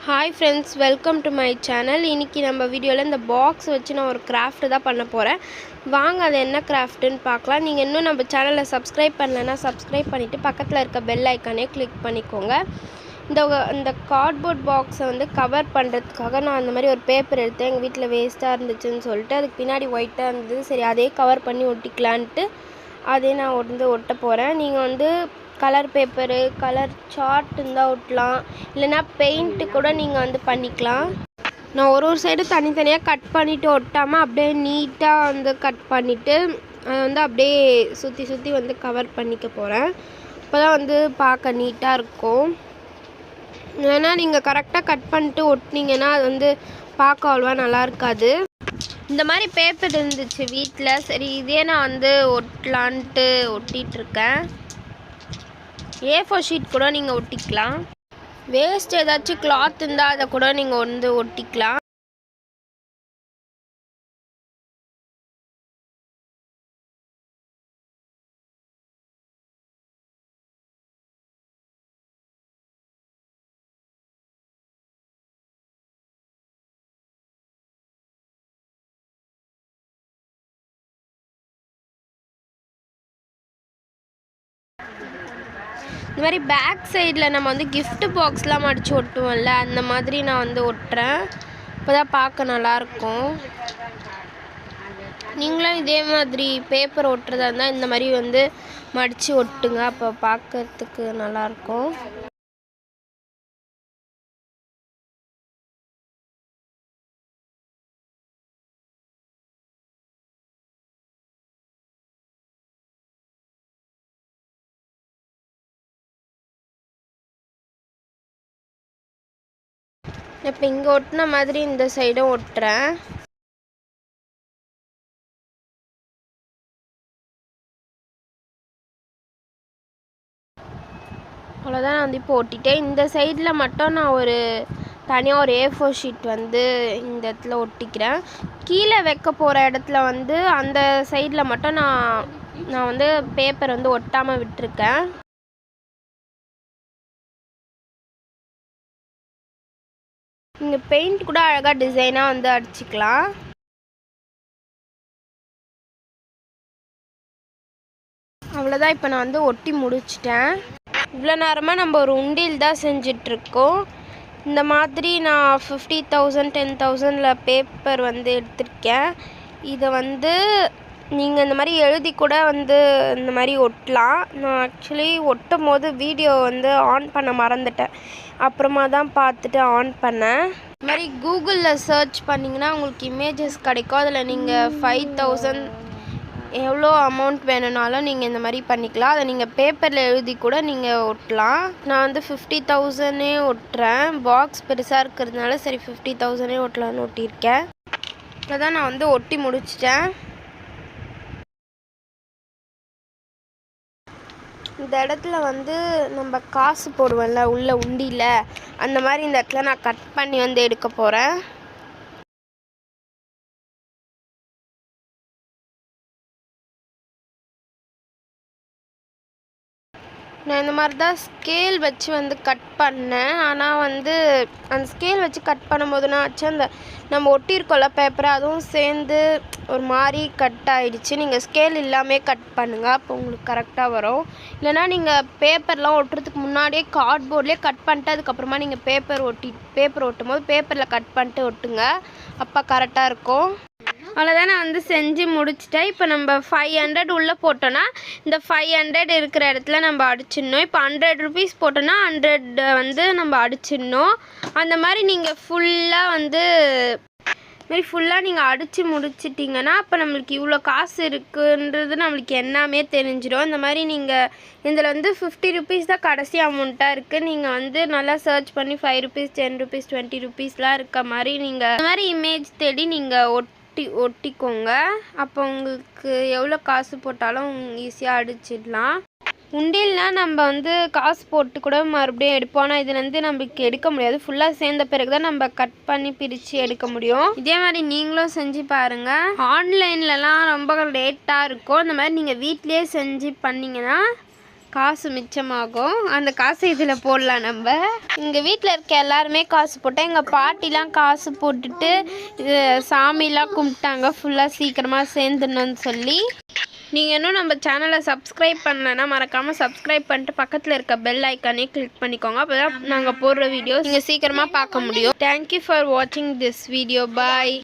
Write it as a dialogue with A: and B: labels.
A: Hi friends, welcome to my channel. இன்னைக்கு நம்ம வீடியோல இந்த பாக்ஸ் வச்சு நான் ஒரு கிராஃப்ட் தான் பண்ண போறேன். வாங்க அது என்ன கிராஃப்ட்னு பார்க்கலாம். நீங்க இன்னும் நம்ம சேனலை சப்ஸ்கிரைப் பண்ணலனா சப்ஸ்கிரைப் பண்ணிட்டு பக்கத்துல இருக்க பெல் ஐகானை கிளிக் பண்ணிக்கோங்க. இந்த கார்ட்போர்ட் பாக்ஸை வந்து கவர் பண்ணுறதுக்காக நான் அந்த மாதிரி ஒரு பேப்பர் எடுத்தேன். எங்கள் வீட்டில் வேஸ்ட்டாக இருந்துச்சுன்னு சொல்லிட்டு அதுக்கு பின்னாடி ஒயிட்டாக இருந்தது. சரி அதே கவர் பண்ணி ஒட்டிக்கலான்ட்டு அதே நான் ஒட்ட போகிறேன். நீங்கள் வந்து கலர் பேப்பரு, கலர் சார்ட் இருந்தால் ஒட்டலாம், இல்லைனா பெயிண்ட்டு கூட நீங்கள் வந்து பண்ணிக்கலாம். நான் ஒரு சைடு தனித்தனியாக கட் பண்ணிவிட்டு ஒட்டாமல் அப்படியே நீட்டாக வந்து கட் பண்ணிவிட்டு அதை வந்து அப்படியே சுற்றி சுற்றி வந்து கவர் பண்ணிக்க போகிறேன். அப்போ தான் வந்து பார்க்க நீட்டாக இருக்கும். ஏன்னா நீங்கள் கரெக்டாக கட் பண்ணிட்டு ஒட்டினீங்கன்னா அது வந்து பார்க்க அவ்வளோவா நல்லா இருக்காது. இந்த மாதிரி பேப்பர் இருந்துச்சு வீட்டில். சரி இதே நான் வந்து ஒட்டலான்ட்டு ஒட்டிகிட்ருக்கேன். A4 ஷீட் கூட நீங்கள் ஒட்டிக்கலாம். வேஸ்ட் ஏதாச்சும் கிளாத் இருந்தால் அதை கூட நீங்கள் வந்து ஒட்டிக்கலாம். இந்த மாதிரி பேக் சைடில் நம்ம வந்து கிஃப்ட் பாக்ஸ்லாம் மடித்து ஒட்டுவோம்ல, அந்த மாதிரி நான் வந்து ஒட்டுறேன். இப்போ தான் பார்க்க நல்லாயிருக்கும். நீங்களும் இதே மாதிரி பேப்பர் ஒட்டுறதா இருந்தால் இந்த மாதிரி வந்து மடித்து ஒட்டுங்க, அப்போ பார்க்கறதுக்கு நல்லாயிருக்கும். இப்போ இங்கே ஒட்டின மாதிரி இந்த சைடும் ஒட்டுறேன். அவ்வளோதான், நான் வந்து இப்போ ஒட்டிட்டேன். இந்த சைடில் மட்டும் நான் ஒரு தனியாக ஒரு A4 ஷீட் வந்து இந்த இடத்துல ஒட்டிக்கிறேன். கீழே வைக்க போகிற இடத்துல வந்து அந்த சைடில் மட்டும் நான் வந்து பேப்பர் வந்து ஒட்டாமல் விட்டுருக்கேன். இங்கே பெயிண்ட் கூட அழகாக டிசைனாக வந்து அடிச்சுக்கலாம். அவ்வளோதான், இப்போ நான் வந்து ஒட்டி முடிச்சிட்டேன். இவ்வளோ நேரமாக நம்ம ஒரு உண்டியல் தான் செஞ்சிட்ருக்கோம். இந்த மாதிரி நான் 50,000 10,000 பேப்பர் வந்து எடுத்திருக்கேன். இதை வந்து நீங்கள் இந்த மாதிரி எழுதி கூட வந்து இந்த மாதிரி ஒட்டலாம். நான் ஆக்சுவலி ஒட்டும் போது வீடியோ வந்து ஆன் பண்ண மறந்துட்டேன். அப்புறமா தான் பார்த்துட்டு ஆன் பண்ணேன். இந்த மாதிரி கூகுளில் சர்ச் பண்ணிங்கன்னா உங்களுக்கு இமேஜஸ் கிடைக்கும். அதில் நீங்கள் 5,000 எவ்வளோ அமௌண்ட் வேணும்னாலும் நீங்கள் இந்த மாதிரி பண்ணிக்கலாம். அதை நீங்கள் பேப்பரில் எழுதி கூட நீங்கள் ஒட்டலாம். நான் வந்து 50,000 ஒட்டுறேன். பாக்ஸ் பெருசாக இருக்கிறதுனால சரி 50,000 ஒட்டலான்னு ஒட்டியிருக்கேன். இப்போ தான் நான் வந்து ஒட்டி முடிச்சிட்டேன். இந்த இடத்துல வந்து நம்ம காசு போடுவோம்ல உள்ள உண்டியில், அந்த மாதிரி இந்த இடத்துல நான் கட் பண்ணி வந்து எடுக்க போகிறேன். நான் இந்த மாதிரி தான் ஸ்கேல் வச்சு வந்து கட் பண்ணேன். ஆனால் வந்து அந்த ஸ்கேல் வச்சு கட் பண்ணும்போது நான் ஆச்சு அந்த நம்ம ஒட்டியிருக்கோம்ல பேப்பரை அதுவும் சேர்ந்து ஒரு மாதிரி கட் ஆகிடுச்சு. நீங்கள் ஸ்கேல் இல்லாமல் கட் பண்ணுங்கள், அப்போ உங்களுக்கு கரெக்டாக வரும். இல்லைனா நீங்கள் பேப்பர்லாம் ஒட்டுறதுக்கு முன்னாடியே கார்ட்போர்ட்லேயே கட் பண்ணிட்டு அதுக்கப்புறமா நீங்கள் பேப்பர் ஒட்டும் போது பேப்பரில் கட் பண்ணிட்டு ஒட்டுங்க, அப்போ கரெக்டாக இருக்கும். அவ்வளோதான், நான் வந்து செஞ்சு முடிச்சிட்டேன். இப்போ நம்ம 500 உள்ளே போட்டோன்னா இந்த 500 இருக்கிற இடத்துல நம்ம அடிச்சிடணும். இப்போ 100 rupees போட்டோன்னா 100 வந்து நம்ம அடிச்சிடணும். அந்த மாதிரி நீங்கள் ஃபுல்லாக வந்து நீங்கள் அடித்து முடிச்சிட்டிங்கன்னா அப்போ நம்மளுக்கு இவ்வளோ காசு இருக்குன்றது நம்மளுக்கு எல்லாமே தெரிஞ்சிடும். இந்த மாதிரி நீங்கள் இதில் வந்து 50 rupees தான் கடைசி அமௌண்ட்டாக இருக்குது. நீங்கள் வந்து நல்லா சர்ச் பண்ணி 5 rupees 10 rupees 20 rupeesலாம் இருக்க மாதிரி நீங்கள் இந்த மாதிரி இமேஜ் தேடி நீங்கள் ஒட்டிக்கோங்க. அப்போ உங்களுக்கு எவ்வளோ காசு போட்டாலும் ஈஸியாக அடிச்சிடலாம். உண்டியல்னால் நம்ம வந்து காசு போட்டு கூட மறுபடியும் எடுப்போம். ஆனால் இதுலேருந்து நம்மளுக்கு எடுக்க முடியாது. ஃபுல்லாக சேர்ந்த பிறகு தான் நம்ம கட் பண்ணி பிரித்து எடுக்க முடியும். இதே மாதிரி நீங்களும் செஞ்சு பாருங்கள். ஆன்லைன்லலாம் ரொம்ப லேட்டாக இருக்கும். இந்த மாதிரி நீங்கள் வீட்டிலே செஞ்சு பண்ணிங்கன்னா காசு மிச்சமாகும். அந்த காசு இதில் போடலாம். நம்ம எங்கள் வீட்டில் இருக்க எல்லாருமே காசு போட்டோம். எங்கள் பாட்டிலாம் காசு போட்டுட்டு இது சாமிலாம் கும்பிட்டாங்க ஃபுல்லாக சீக்கிரமாக சேர்ந்துடணும்னு சொல்லி. நீங்கள் இன்னும் நம்ம சேனலை சப்ஸ்கிரைப் பண்ணலைன்னா மறக்காமல் சப்ஸ்கிரைப் பண்ணிட்டு பக்கத்தில் இருக்க பெல் ஐக்கானே கிளிக் பண்ணிக்கோங்க. அப்போ தான் நாங்கள் போடுற வீடியோஸ் நீங்கள் சீக்கிரமாக பார்க்க முடியும். தேங்க்யூ ஃபார் வாட்சிங் திஸ் வீடியோ. பாய்.